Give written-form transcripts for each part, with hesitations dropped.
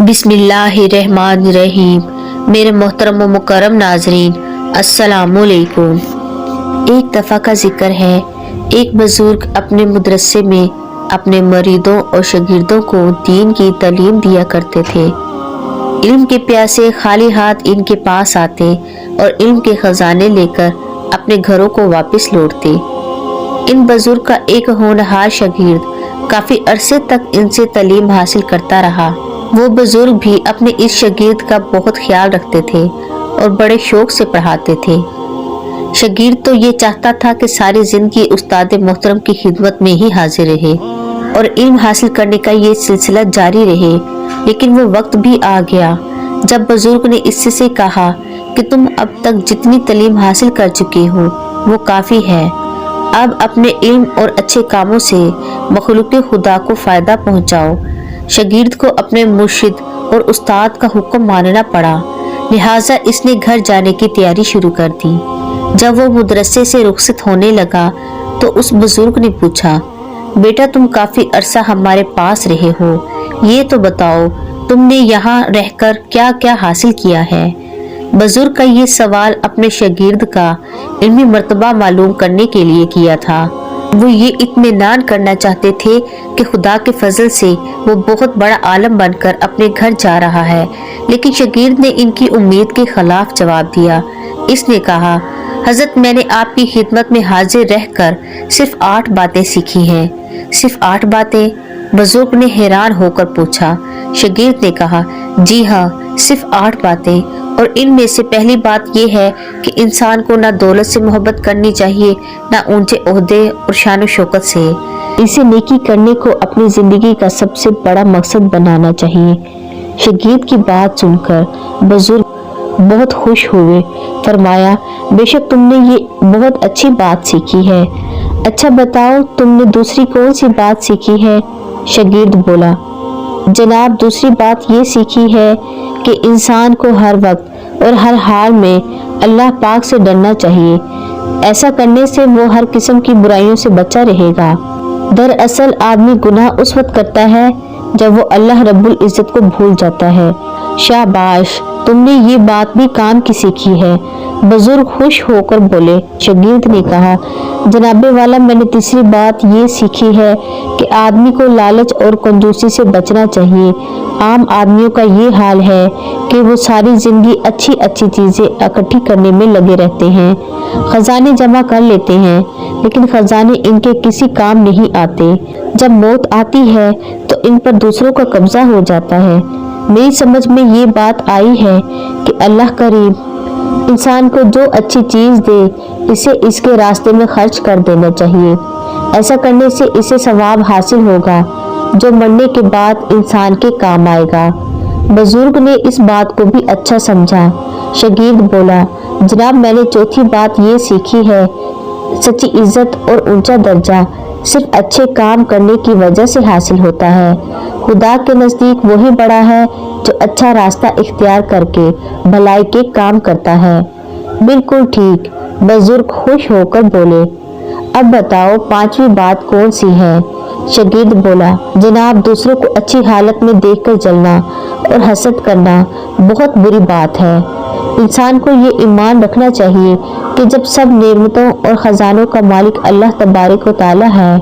बिस्मिल्लाहिर्रहमानिर्रहीम। मेरे मोहतरम व मुकर्रम नाजरीन, अस्सलामुअलैकुम। एक दफ़ा का जिक्र है, एक बुजुर्ग अपने मदरसे में अपने मरीदों और शागिर्दों को दीन की तालीम दिया करते थे। इल्म के प्यासे खाली हाथ इनके पास आते और इल्म के खजाने लेकर अपने घरों को वापस लौटते। इन बुजुर्ग का एक होनहार शागिर्द काफी अरसे तक इनसे तालीम हासिल करता रहा। वो बुजुर्ग भी अपने इस शागिर्द का बहुत ख्याल रखते थे और बड़े शौक से पढ़ाते थे। शागिर्द तो ये चाहता था कि सारी जिंदगी उस्ताद मोहतरम की खिदमत में ही हाजिर रहे और इल्म हासिल करने का ये सिलसिला जारी रहे। लेकिन वो वक्त भी आ गया जब बुजुर्ग ने इससे कहा कि तुम अब तक जितनी तालीम हासिल कर चुके हो वो काफी है। अब अपने इल्म और अच्छे कामों से मखलूक खुदा को फायदा पहुंचाओ। शागिर्द को अपने मुर्शिद और उस्ताद का हुक्म मानना पड़ा, लिहाजा इसने घर जाने की तैयारी शुरू कर दी। जब वो मदरसे से रुखसत होने लगा तो उस बुजुर्ग ने पूछा, बेटा तुम काफी अरसा हमारे पास रहे हो, ये तो बताओ तुमने यहाँ रहकर क्या क्या हासिल किया है। बुजुर्ग का ये सवाल अपने शागिर्द का इल्मी मर्तबा मालूम करने के लिए किया था। वो ये इत्मीनान करना चाहते थे कि खुदा के फजल से वो बहुत बड़ा आलम बनकर अपने घर जा रहा है। लेकिन शागिर्द ने इनकी उम्मीद के खिलाफ जवाब दिया। इसने कहा, हजरत मैंने आपकी खिदमत में हाजिर रहकर सिर्फ 8 बातें सीखी हैं। सिर्फ 8 बातें? बुजुर्ग ने हैरान होकर पूछा। शागिर्द ने कहा, जी हाँ, सिर्फ 8 बातें, और इनमें से पहली बात यह है कि इंसान को ना दौलत से मोहब्बत करनी चाहिए, ना ऊंचे ओहदे और शान शौकत से। इसे नेकी करने को अपनी जिंदगी का सबसे बड़ा मकसद बनाना चाहिए। शागिर्द की बात सुनकर बुजुर्ग बहुत खुश हुए। फरमाया, बेशक तुमने ये बहुत अच्छी बात सीखी है। अच्छा बताओ तुमने दूसरी कौन सी बात सीखी है? शागिर्द बोला, जनाब दूसरी बात ये सीखी है कि इंसान को हर वक्त और हर हाल में अल्लाह पाक से डरना चाहिए। ऐसा करने से वो हर किस्म की बुराइयों से बचा रहेगा। दरअसल आदमी गुनाह उस वक्त करता है जब वो अल्लाह रब्बुल इज्जत को भूल जाता है। शाबाश, तुमने ये बात भी काम की सीखी है। बुजुर्ग खुश होकर बोले। शागिर्द ने कहा, जनाबे वाला मैंने तीसरी बात ये सीखी है कि आदमी को लालच और कंजूसी से बचना चाहिए। आम आदमियों का ये हाल है कि वो सारी जिंदगी अच्छी अच्छी चीजें इकट्ठी करने में लगे रहते हैं, खजाने जमा कर लेते हैं, लेकिन खजाने इनके किसी काम नहीं आते। जब मौत आती है तो इन पर दूसरों का कब्जा हो जाता है। मेरी समझ में ये बात आई है कि अल्लाह करीम इंसान को जो अच्छी चीज दे इसे इसके रास्ते में खर्च कर देना चाहिए। ऐसा करने से इसे सवाब हासिल होगा जो मरने के बाद इंसान के काम आएगा। बुजुर्ग ने इस बात को भी अच्छा समझा। शागिर्द बोला, जनाब मैंने चौथी बात ये सीखी है, सच्ची इज्जत और ऊंचा दर्जा सिर्फ अच्छे काम करने की वजह से हासिल होता है। खुदा के नजदीक वही बड़ा है जो अच्छा रास्ता इख्तियार करके भलाई के काम करता है। बिल्कुल ठीक, बुजुर्ग खुश होकर बोले। अब बताओ 5वीं बात कौन सी है? शागिर्द बोला, जनाब दूसरों को अच्छी हालत में देखकर जलना और हसद करना बहुत बुरी बात है। इंसान को ये ईमान रखना चाहिए कि जब सब नेमतों और खजानों का मालिक अल्लाह तबारक व तआला है,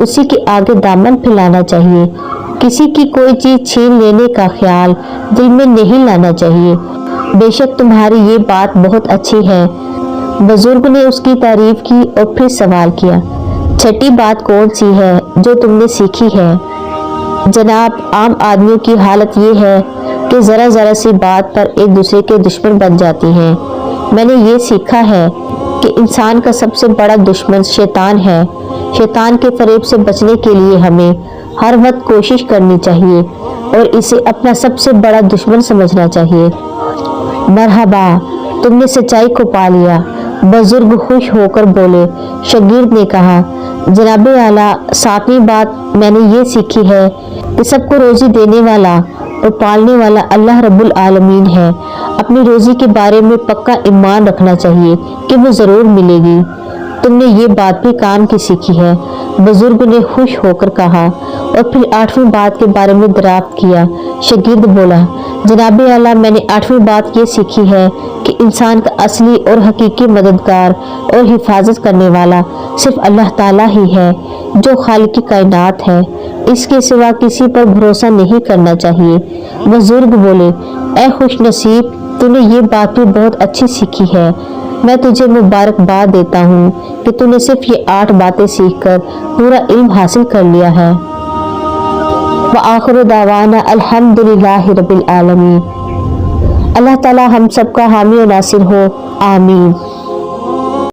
उसी के आगे दामन फैलाना चाहिए। किसी की कोई चीज छीन लेने का ख्याल दिल में नहीं लाना चाहिए। बेशक तुम्हारी ये बात बहुत अच्छी है। बुजुर्ग ने उसकी तारीफ की और फिर सवाल किया, छठी बात कौन सी है जो तुमने सीखी है? जनाब आम आदमियों की हालत ये है कि जरा जरा सी बात पर एक दूसरे के दुश्मन बन जाती हैं। मैंने ये सीखा है कि इंसान का सबसे बड़ा दुश्मन शैतान है। शैतान के फरेब से बचने के लिए हमें हर वक्त कोशिश करनी चाहिए और इसे अपना सबसे बड़ा दुश्मन समझना चाहिए। मरहबा, तुमने सच्चाई को पा लिया, बुजुर्ग खुश होकर बोले। शागिर्द ने कहा, जनाबे आला 7वीं बात मैंने ये सीखी है कि सबको रोजी देने वाला और पालने वाला अल्लाह रब्बुल आलमीन है। अपनी रोजी के बारे में पक्का ईमान रखना चाहिए कि वो जरूर मिलेगी। تم نے یہ بات بھی کام کی سیکھی ہے۔ بزرگ نے خوش ہو کر کہا اور پھر 8ویں بات کے بارے میں دریافت کیا۔ شاگرد بولا، جناب اعلیٰ، میں نے 8ویں بات یہ سیکھی ہے کہ انسان کا اصلی اور حقیقی مددگار اور حفاظت کرنے والا صرف اللہ تعالیٰ ہی ہے جو خالق کائنات ہے، اس کے سوا کسی پر بھروسہ نہیں کرنا چاہیے۔ بزرگ بولے، اے خوش نصیب، تو نے یہ بات بھی بہت اچھی سیکھی ہے، میں تجھے مبارکباد دیتا ہوں کہ تو نے صرف یہ 8 باتیں سیکھ کر پورا علم حاصل کر لیا ہے۔ وآخر دعوانا الحمدللہ رب العالمین۔ اللہ تعالی ہم سب کا حامی و ناصر ہو، آمین۔